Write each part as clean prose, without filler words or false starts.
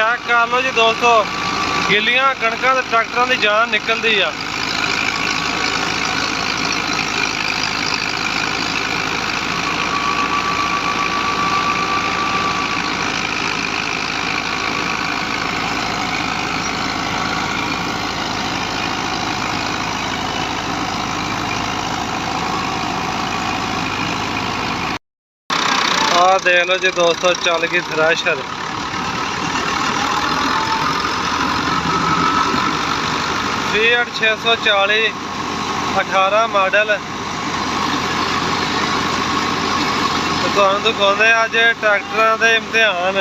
Check कर लो जी दोस्तों, गिलियां कणकां ते ट्रैक्टरां दी जान निकलदी आ। देख लो जी दोस्तों, चल गई थ्रैशर। Fiat 640 18 model. तुहानू दिखाते अज ट्रैक्टर के इम्तिहान।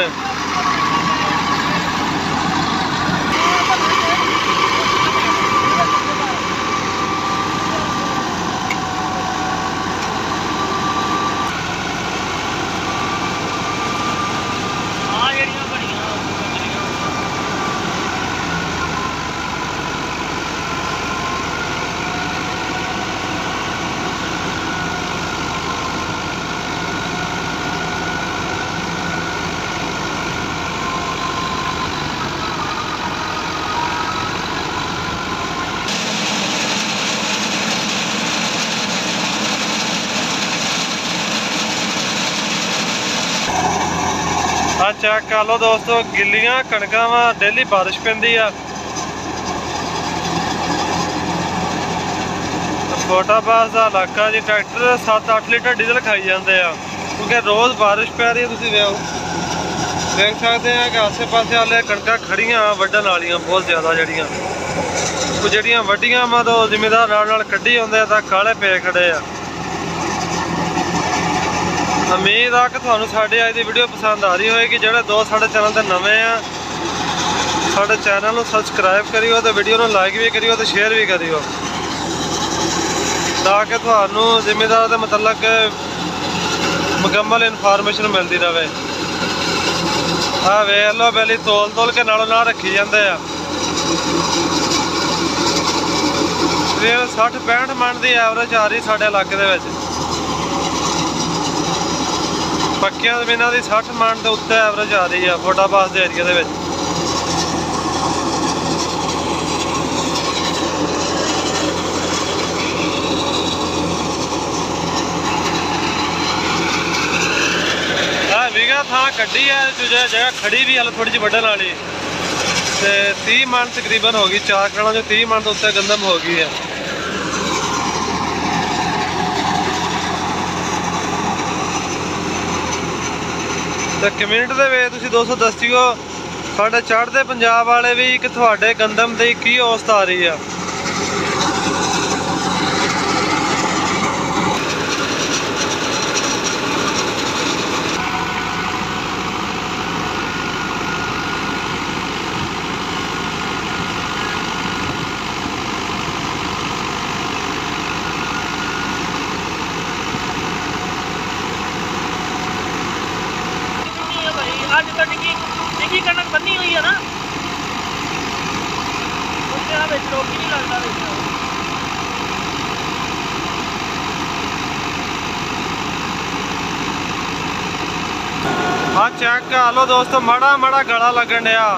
हाँ चेक कर लो दोस्तों, गिलियां कणकां वा, डेली बारिश पैंदी आ। कोटाबाज का इलाका जी, ट्रैक्टर 7-8 लीटर डीजल खाई जाते हैं क्योंकि रोज़ बारिश पै रही है। तुसीं देख सकते हैं कि आसे पासे वाले कणकां खड़ियां वड्डण वालियां बहुत ज़्यादा, जड़ियां वड्डियां वा तो जिमीदार नाल कड्ढी आउंदे तां काले पे खड़े आ। उम्मीद आ कि तुहानू साडी अज दी वीडियो पसंद आ रही होएगी। जिहड़े दोस्त साडे चैनल ते नवे आ, साडे चैनल नू सबसक्राइब करियो ते वीडियो नू लाइक भी करियो ते शेयर भी करियो, ताकि तुहानू जिमीदार दे मतलब मुकम्मल इन्फॉर्मेशन मिलती रहे। आ वेख लो बैली तोल के नालों नाल रखी जाते आ। 60-65 मन की एवरेज आ रही साडे इलाके दे विच। पक्कियां जमीनां की 60 मन के उत्ते एवरेज आ रही है कोटाबाज के एरिया दे विच। विगा थां कड्डी है, जगह खड़ी भी हल थोड़ी जी वड्डण वाली, ते 30 मन तकरीबन हो गई। 4 कणां जो 30 मन तो उत्ते गंदम हो गई है। तो कमेंट दे वे तुसीं दोस्तों दस्सियो साडे चढ़दे पंजाब वाले भी कि तुहाडे गंदम दी की अवस्था आ रही है। आज तो डिगी कणक बनी हुई है ना, उसके रोकी नहीं लगता। हाँ चेक कर लो दोस्तों, माड़ा माड़ा गला लगन डया।